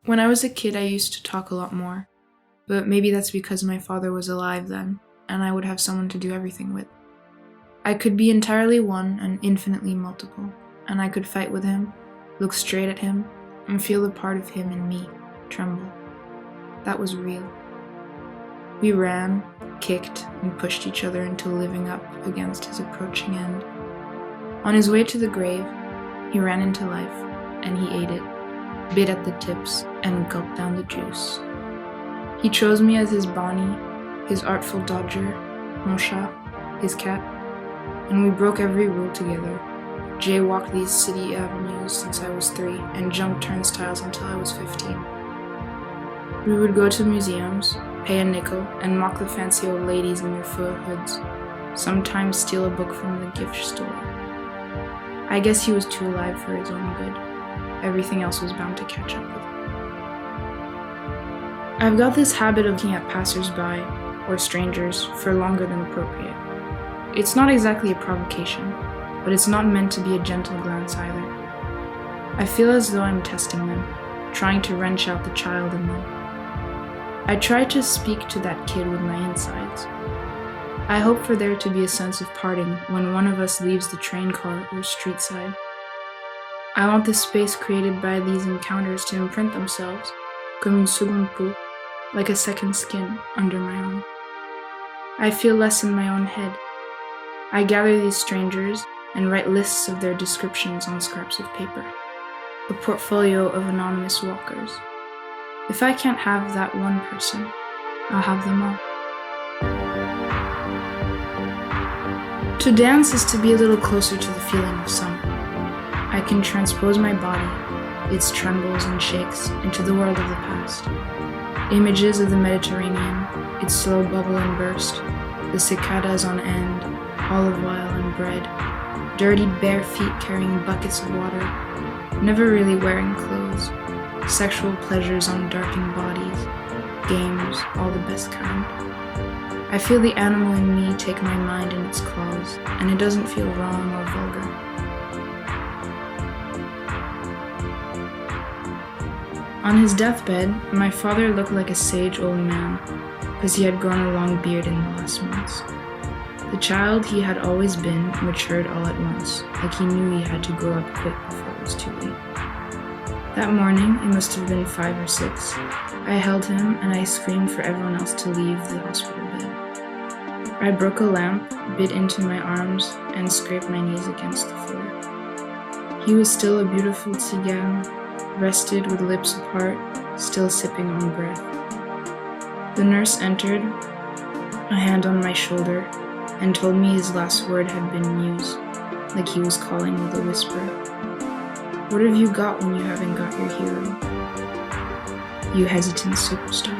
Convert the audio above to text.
When I was a kid, I used to talk a lot more, but maybe that's because my father was alive then, and I would have someone to do everything with. I could be entirely one and infinitely multiple, and I could fight with him, look straight at him, and feel the part of him in me tremble. That was real. We ran, kicked, and pushed each other until living up against his approaching end. On his way to the grave, he ran into life, and he ate it, bit at the tips, and gulped down the juice. He chose me as his Bonnie, his artful dodger, mon chat, his cat, and we broke every rule together, jaywalked these city avenues since I was 3, and jumped turnstiles until I was 15. We would go to museums, pay a nickel, and mock the fancy old ladies in their fur hoods, sometimes steal a book from the gift store. I guess he was too alive for his own good. Everything else was bound to catch up with him. I've got this habit of looking at passers-by, or strangers, for longer than appropriate. It's not exactly a provocation, but it's not meant to be a gentle glance either. I feel as though I'm testing them, trying to wrench out the child in them. I try to speak to that kid with my insides. I hope for there to be a sense of parting when one of us leaves the train car or street side. I want the space created by these encounters to imprint themselves, comme une seconde peau, like a second skin under my own. I feel less in my own head. I gather these strangers and write lists of their descriptions on scraps of paper, a portfolio of anonymous walkers. If I can't have that one person, I'll have them all. To dance is to be a little closer to the feeling of summer. I can transpose my body, its trembles and shakes, into the world of the past. Images of the Mediterranean, its slow bubble and burst, the cicadas on end, olive oil and bread, dirty bare feet carrying buckets of water, never really wearing clothes, sexual pleasures on darkened bodies, games, all the best kind. I feel the animal in me take my mind in its claws, and it doesn't feel wrong or vulgar. On his deathbed, my father looked like a sage old man, because he had grown a long beard in the last months. The child he had always been matured all at once, like he knew he had to grow up quick before it was too late. That morning, it must have been 5 or 6, I held him and I screamed for everyone else to leave the hospital bed. I broke a lamp, bit into my arms, and scraped my knees against the floor. He was still a beautiful tzigane, rested with lips apart, still sipping on breath. The nurse entered, a hand on my shoulder, and told me his last word had been news, like he was calling with a whisper. What have you got when you haven't got your hero? You hesitant superstar.